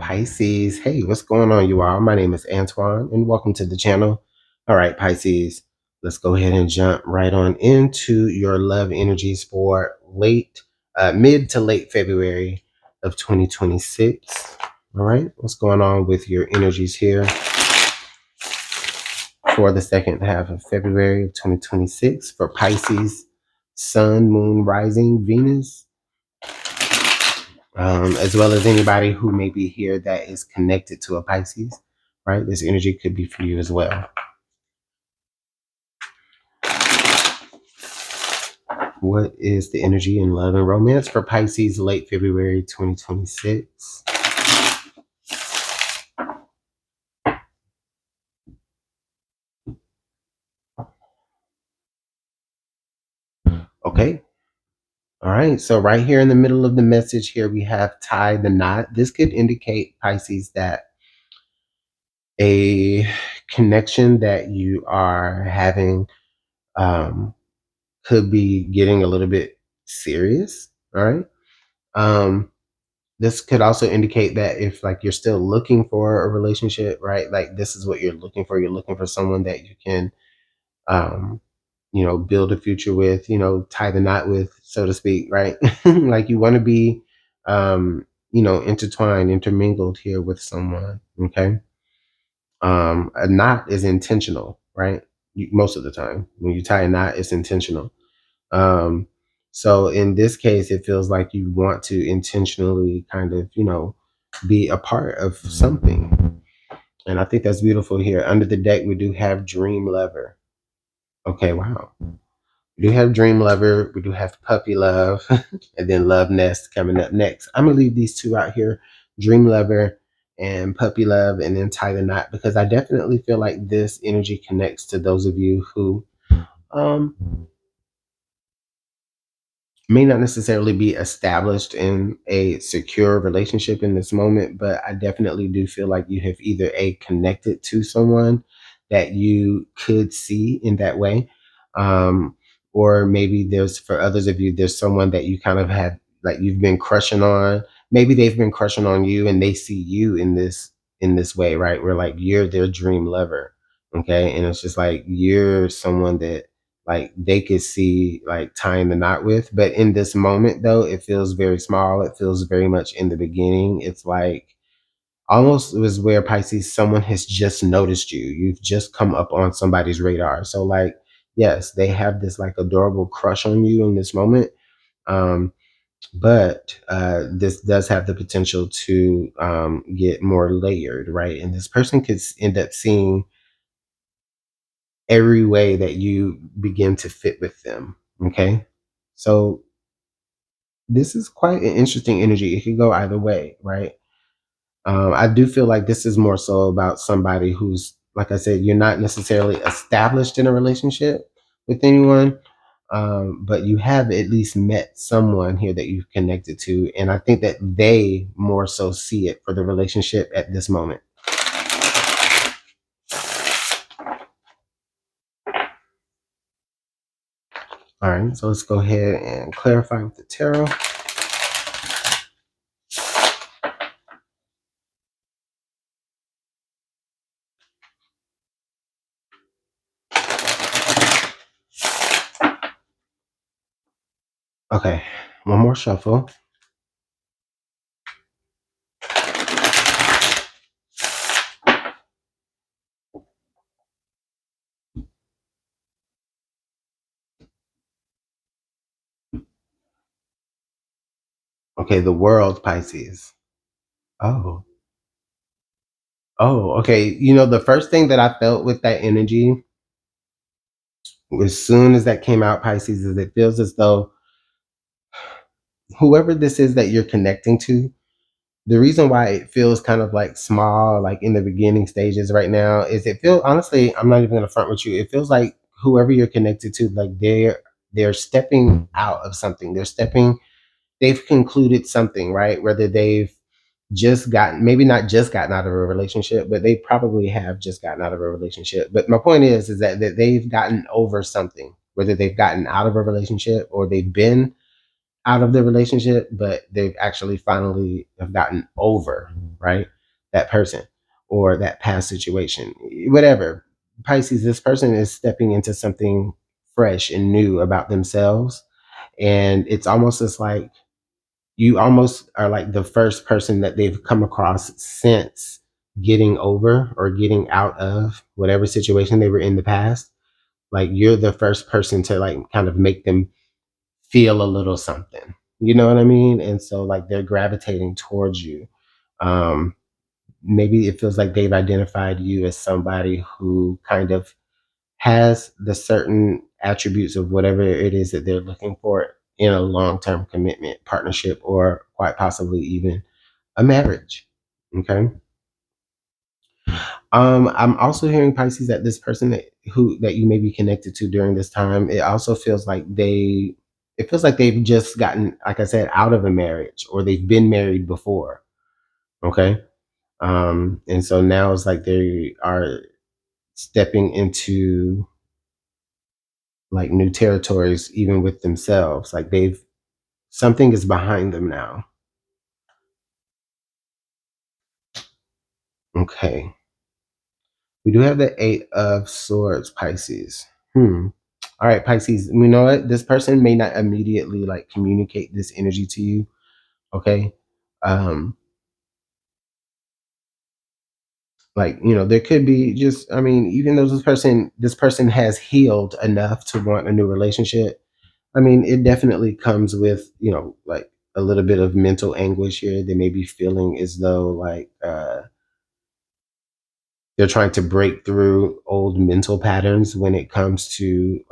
Pisces. Hey, what's going on, you all? My name is Antoine, and welcome to the channel. All right, Pisces, let's go ahead and jump right on into your love energies for mid to late February of 2026. All right, what's going on with your energies here for the second half of February of 2026 for Pisces, Sun, Moon, Rising, Venus, as well as anybody who may be here that is connected to a Pisces, right? This energy could be for you as well. What is the energy in love and romance for Pisces late February 2026? Okay. All right. So right here in the middle of the message here, we have tie the knot. This could indicate, Pisces, that a connection that you are having could be getting a little bit serious. All right. This could also indicate that if like you're still looking for a relationship, right? Like this is what you're looking for. You're looking for someone that you can, um, build a future with, tie the knot with, so to speak, right? Like you want to be, intertwined, intermingled here with someone. Okay. A knot is intentional, right? Most of the time when you tie a knot, it's intentional. Um, so in this case, it feels like you want to intentionally kind of, be a part of something. And I think that's beautiful here. Under the deck, we do have Dream Lover. Okay, wow. We do have Dream Lover. We do have Puppy Love. And then Love Nest coming up next. I'm going to leave these two out here, Dream Lover and Puppy Love, and then tie the knot, because I definitely feel like this energy connects to those of you who um, may not necessarily be established in a secure relationship in this moment, but I definitely do feel like you have either connected to someone that you could see in that way, um, or maybe there's, for others of you, there's someone that you kind of have, like you've been crushing on. Maybe they've been crushing on you, and they see you in this way, right? Where like you're their dream lover, okay, and it's just like you're someone that like they could see like tying the knot with. But in this moment though, it feels very small. It feels very much in the beginning. It's like almost, it was where, Pisces, someone has just noticed you. You've just come up on somebody's radar. So like, yes, they have this like adorable crush on you in this moment. Um, but this does have the potential to get more layered, right? And this person could end up seeing every way that you begin to fit with them. Okay. So this is quite an interesting energy. It could go either way, right? I do feel like this is more so about somebody who's, like I said, you're not necessarily established in a relationship with anyone, but you have at least met someone here that you've connected to. And I think that they more so see it for the relationship at this moment. All right, so let's go ahead and clarify with the tarot. Okay, one more shuffle. Okay, the World, Pisces. Oh, okay. The first thing that I felt with that energy, as soon as that came out, Pisces, is it feels as though whoever this is that you're connecting to, the reason why it feels kind of like small, like in the beginning stages right now, is it feels, honestly, I'm not even gonna front with you. It feels like whoever you're connected to, like they're stepping out of something. They've concluded something, right? Whether they've just gotten, maybe not just gotten out of a relationship, but they probably have just gotten out of a relationship. But my point is that they've gotten over something, whether they've gotten out of a relationship or they've been out of the relationship, but they've actually finally have gotten over, right? that person or that past situation, whatever. Pisces, this person is stepping into something fresh and new about themselves. And it's almost as like you almost are like the first person that they've come across since getting over or getting out of whatever situation they were in the past. Like you're the first person to like kind of make them feel a little something. You know what I mean? And so like they're gravitating towards you. Um, Maybe it feels like they've identified you as somebody who kind of has the certain attributes of whatever it is that they're looking for in a long-term commitment, partnership, or quite possibly even a marriage. Okay. I'm also hearing Pisces that this person that you may be connected to during this time, it also feels like it feels like they've just gotten, like I said, out of a marriage or they've been married before. Okay. And so now it's like they are stepping into like new territories, even with themselves. Like something is behind them now. Okay. We do have the Eight of Swords, Pisces. All right, Pisces. You know what? This person may not immediately like communicate this energy to you. Okay. Um, like, there could be just, I mean, even though this person has healed enough to want a new relationship, I mean, it definitely comes with, like a little bit of mental anguish here. They may be feeling as though like they're trying to break through old mental patterns when it comes to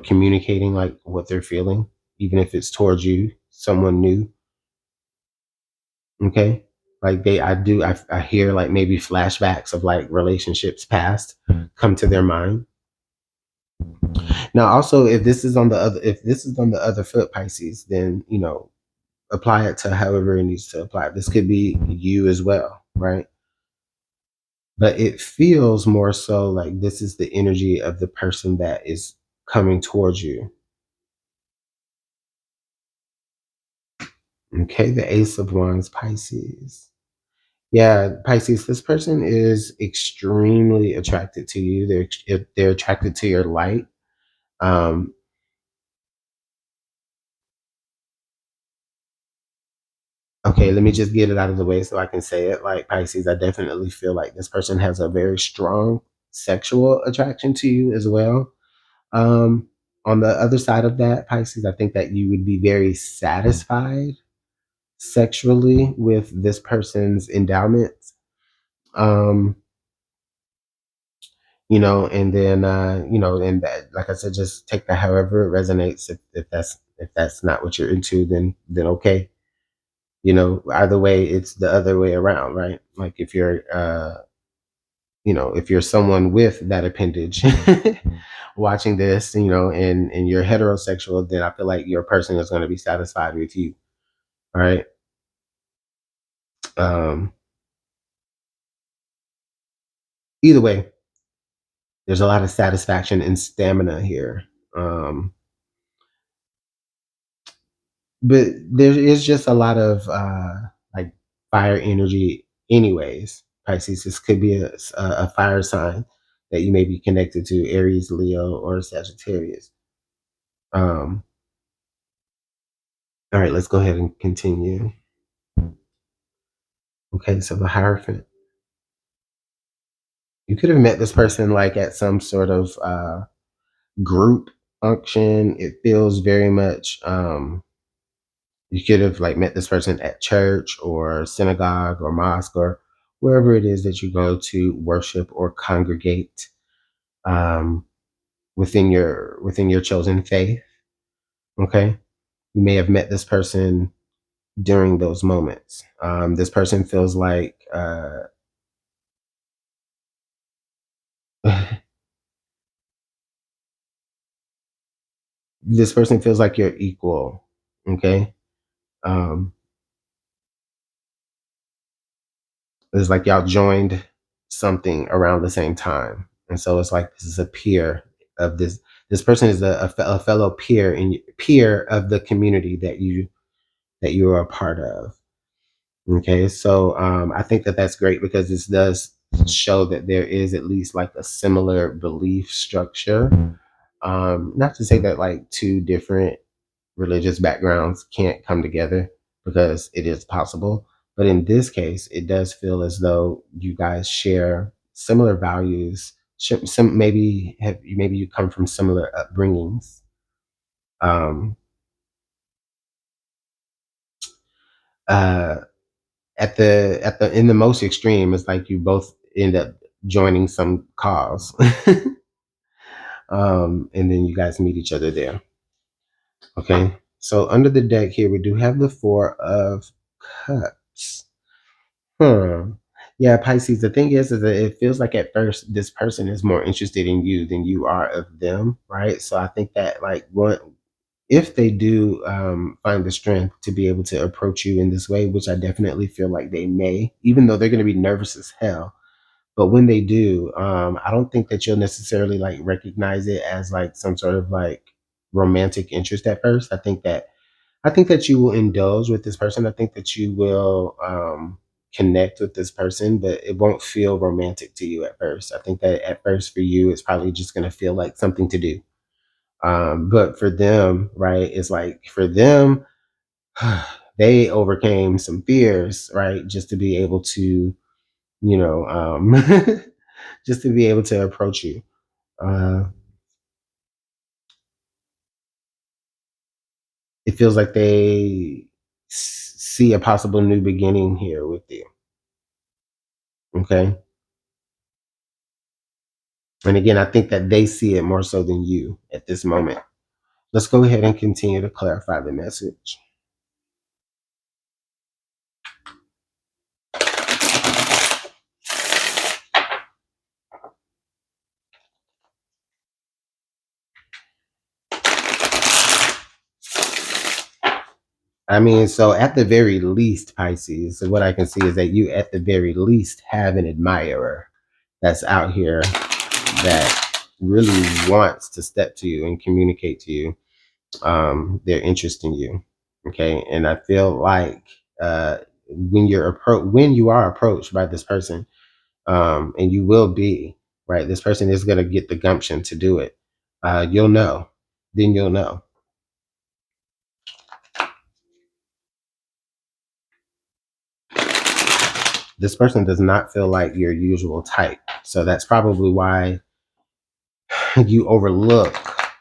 communicating like what they're feeling, even if it's towards you, someone new. Okay. Like I hear like maybe flashbacks of like relationships past come to their mind. Now, also, if this is on the other foot, Pisces, then, apply it to however it needs to apply. This could be you as well, right? But it feels more so like this is the energy of the person that is coming towards you. Okay, the Ace of Wands, Pisces. Yeah, Pisces, this person is extremely attracted to you. They're attracted to your light. Um, okay, let me just get it out of the way so I can say it. Like Pisces, I definitely feel like this person has a very strong sexual attraction to you as well. Um, on the other side of that, Pisces, I think that you would be very satisfied sexually with this person's endowments. Um, and then and that, like I said, just take that however it resonates. If that's not what you're into, then okay. Either way, it's the other way around, right? Like if you're someone with that appendage watching this, and you're heterosexual, then I feel like your person is going to be satisfied with you. All right. Um, Either way, there's a lot of satisfaction and stamina here. Um, but there is just a lot of like fire energy anyways. Pisces, this could be a fire sign that you may be connected to, Aries, Leo, or Sagittarius. um all right, let's go ahead and continue. Okay, so the Hierophant, you could have met this person like at some sort of group function. It feels very much you could have like met this person at church or synagogue or mosque or wherever it is that you go to worship or congregate um, within your chosen faith. Okay, you may have met this person during those moments. This person feels like this person feels like you're equal. Okay, um, it's like y'all joined something around the same time, and so it's like this is a peer of this. This person is a fellow peer of the community that you are a part of. Okay, so I think that that's great because this does show that there is at least like a similar belief structure. Not to say that like two different religious backgrounds can't come together, because it is possible. But in this case, it does feel as though you guys share similar values. Some maybe you come from similar upbringings. Um, uh, at the in the most extreme, it's like you both end up joining some cause, and then you guys meet each other there. Okay, so under the deck here, we do have the Four of Cups. Hmm. Yeah, Pisces. The thing is that it feels like at first this person is more interested in you than you are of them, right? So I think that like one, if they do find the strength to be able to approach you in this way, which I definitely feel like they may, even though they're going to be nervous as hell. But when they do, I don't think that you'll necessarily like recognize it as like some sort of like romantic interest at first. I think that you will indulge with this person. I think that you will connect with this person, but it won't feel romantic to you at first. I think that at first for you, it's probably just going to feel like something to do. But for them, right, it's like for them, they overcame some fears, right, just to be able to, you know, just to be able to approach you. Uh, it feels like they see a possible new beginning here with you. Okay. And again, I think that they see it more so than you at this moment. Let's go ahead and continue to clarify the message. I mean, so at the very least, Pisces, what I can see is that you, at the very least, have an admirer that's out here that really wants to step to you and communicate to you their interest in you. Okay, and I feel like when you are approached by this person, and you will be, right. This person is going to get the gumption to do it. You'll know. Then you'll know. This person does not feel like your usual type, so that's probably why you overlook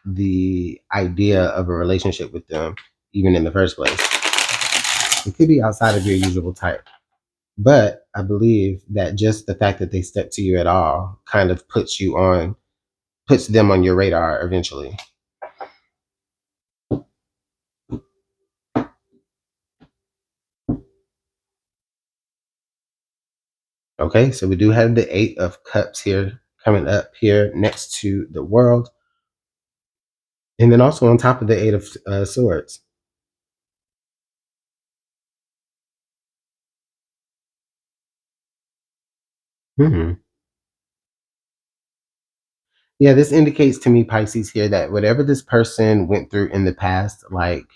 the idea of a relationship with them, even in the first place. It could be outside of your usual type. But I believe that just the fact that they step to you at all kind of puts them on your radar eventually. Okay, so we do have the Eight of Cups here coming up here next to the World, and then also on top of the Eight of Swords. Hmm. Yeah, this indicates to me, Pisces, here that whatever this person went through in the past, like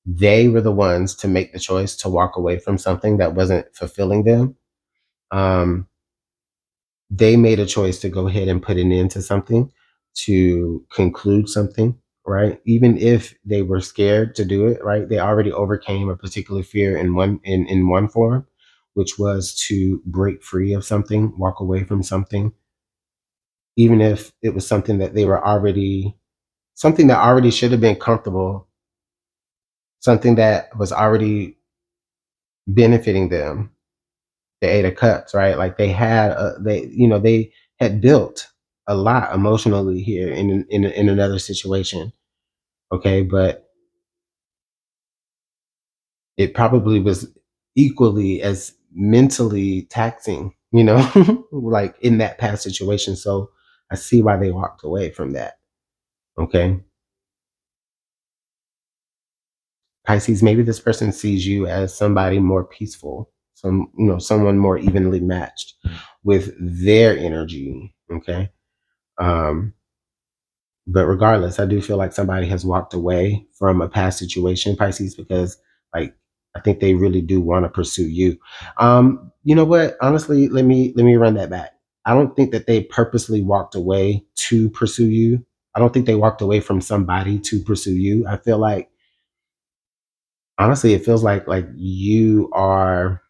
they were the ones to make the choice to walk away from something that wasn't fulfilling them. Um, they made a choice to go ahead and put an end to something, to conclude something, right? Even if they were scared to do it, right? They already overcame a particular fear in one form, which was to break free of something, walk away from something, even if it was something that already should have been comfortable, something that was already benefiting them. The Eight of Cups, right? Like they had built a lot emotionally here in another situation. Okay, but it probably was equally as mentally taxing, like in that past situation. So I see why they walked away from that. Okay, Pisces, maybe this person sees you as somebody more peaceful, someone more evenly matched with their energy. Okay. Um, But regardless, I do feel like somebody has walked away from a past situation, Pisces, because like I think they really do want to pursue you. You know what? Honestly, let me run that back. I don't think that they purposely walked away to pursue you. I don't think they walked away from somebody to pursue you. I feel like honestly, it feels like you are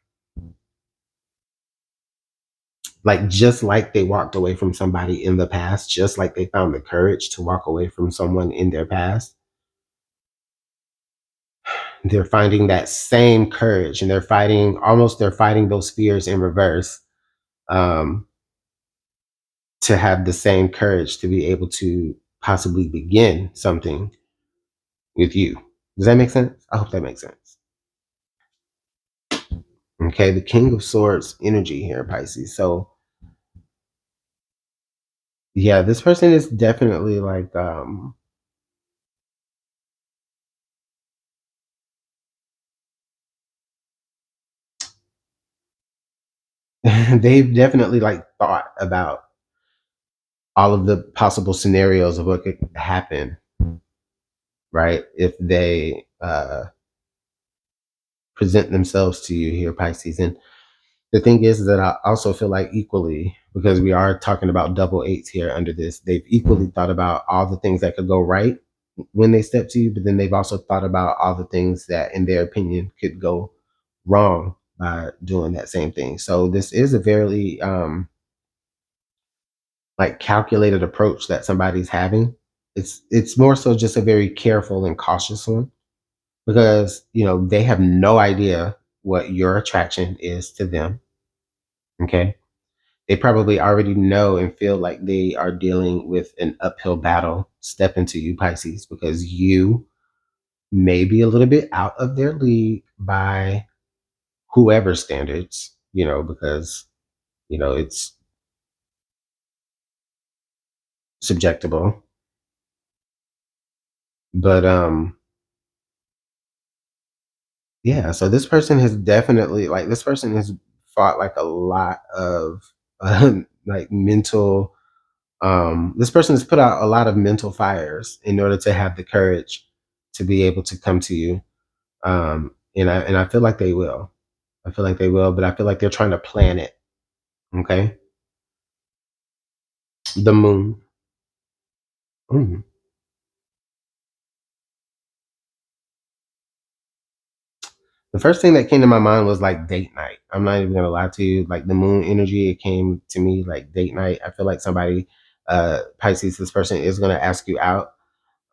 like just like they walked away from somebody in the past, just like they found the courage to walk away from someone in their past. They're finding that same courage and they're fighting those fears in reverse. Um, to have the same courage to be able to possibly begin something with you. Does that make sense? I hope that makes sense. Okay, the King of Swords energy here, Pisces. So yeah, this person is definitely like they've definitely like thought about all of the possible scenarios of what could happen, right? If they present themselves to you here, Pisces. And the thing is that I also feel like equally, because we are talking about double eights here under this, they've equally thought about all the things that could go right when they step to you, but then they've also thought about all the things that, in their opinion, could go wrong by doing that same thing. So this is a very like calculated approach that somebody's having. It's more so just a very careful and cautious one because they have no idea what your attraction is to them. Okay, they probably already know and feel like they are dealing with an uphill battle step into you, Pisces, because you may be a little bit out of their league by whoever's standards, because it's subjectable. But yeah, so this person has fought like a lot of like mental this person has put out a lot of mental fires in order to have the courage to be able to come to you. And I feel like they will. I feel like they will, but I feel like they're trying to plan it. Okay. The moon. Mhm. The first thing that came to my mind was like date night. I'm not even gonna lie to you. Like the moon energy, it came to me like date night. I feel like somebody, Pisces, this person is gonna ask you out.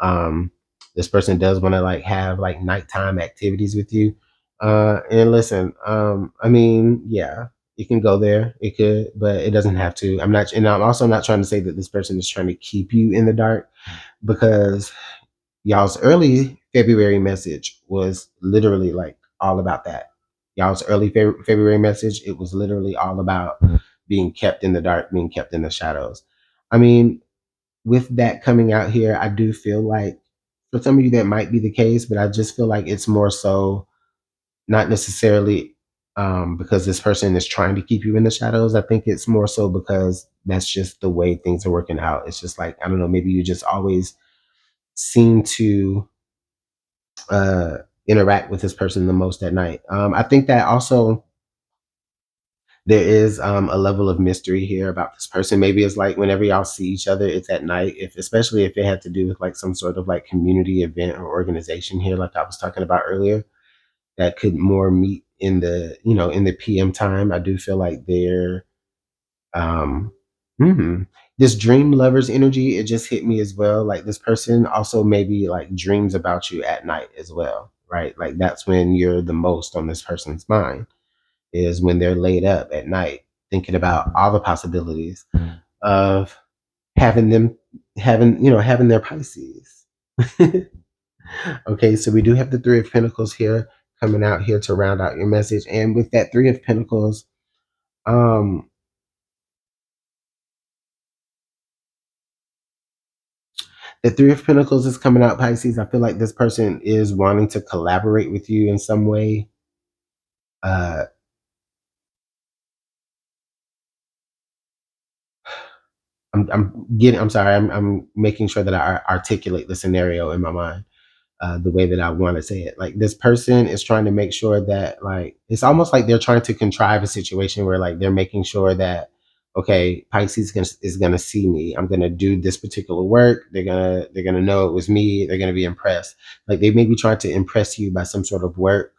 Um, this person does want to like have like nighttime activities with you. And listen, I mean, yeah, you can go there. It could, but it doesn't have to. And I'm also not trying to say that this person is trying to keep you in the dark because y'all's early February message was literally like all about that. Y'all's early February message, it was literally all about being kept in the dark, being kept in the shadows. I mean, with that coming out here, I do feel like for some of you that might be the case, but I just feel like it's more so not necessarily because this person is trying to keep you in the shadows. I think it's more so because that's just the way things are working out. It's just like, I don't know, maybe you just always seem to uh, interact with this person the most at night. I think that also there is a level of mystery here about this person. Maybe it's like whenever y'all see each other, it's at night. If especially if it had to do with like some sort of like community event or organization here, like I was talking about earlier, that could more meet in the in the PM time. I do feel like they're um, this dream lovers energy. It just hit me as well. Like this person also maybe like dreams about you at night as well, right? Like that's when you're the most on this person's mind is when they're laid up at night thinking about all the possibilities of having them having their Pisces. Okay, so we do have the Three of Pentacles here coming out here to round out your message. And with that Three of Pentacles, um, the Three of Pentacles is coming out, Pisces. I feel like this person is wanting to collaborate with you in some way. Uh, I'm sorry, I'm making sure that I articulate the scenario in my mind. the way that I want to say it. Like this person is trying to make sure that like it's almost like they're trying to contrive a situation where like they're making sure that okay, is gonna see me. I'm gonna do this particular work. They're gonna know it was me. They're gonna be impressed. Like they may be trying to impress you by some sort of work.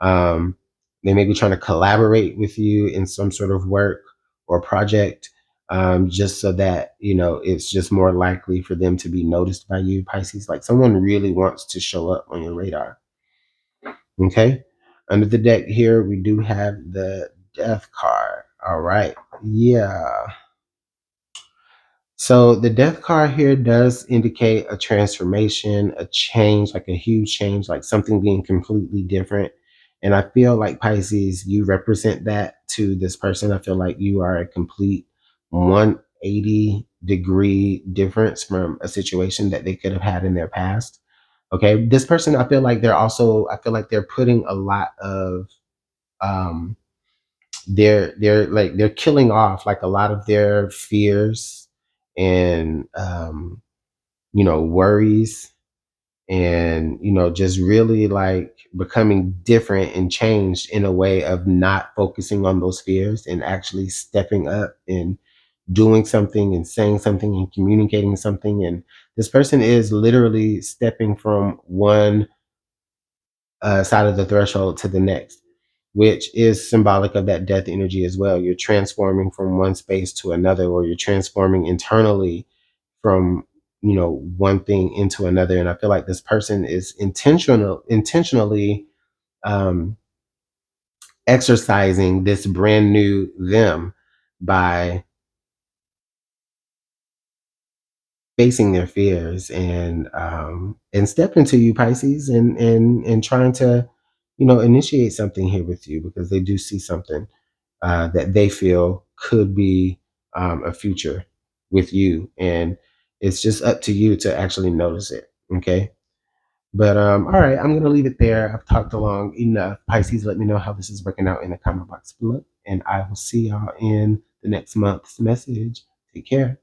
Um, they may be trying to collaborate with you in some sort of work or project, just so that it's just more likely for them to be noticed by you, Pisces. Like someone really wants to show up on your radar. Okay. Under the deck here, we do have the Death card. All right. Yeah. So the death card here does indicate a transformation, a change, like a huge change, like something being completely different. And I feel like Pisces, you represent that to this person. I feel like you are a complete 180-degree difference from a situation that they could have had in their past. Okay. This person, I feel like they're putting a lot of um they're killing off like a lot of their fears and worries, and just really like becoming different and changed in a way of not focusing on those fears and actually stepping up and doing something and saying something and communicating something. And this person is literally stepping from one side of the threshold to the next, which is symbolic of that death energy as well. You're transforming from one space to another, or you're transforming internally from one thing into another. And I feel like this person is intentionally um, exercising this brand new them by facing their fears and step into you, Pisces, and trying to initiate something here with you, because they do see something that they feel could be a future with you, and it's just up to you to actually notice it. Okay. But all right, I'm gonna leave it there. I've talked along enough. Pisces, let me know how this is working out in the comment box below, and I will see y'all in the next month's message. Take care.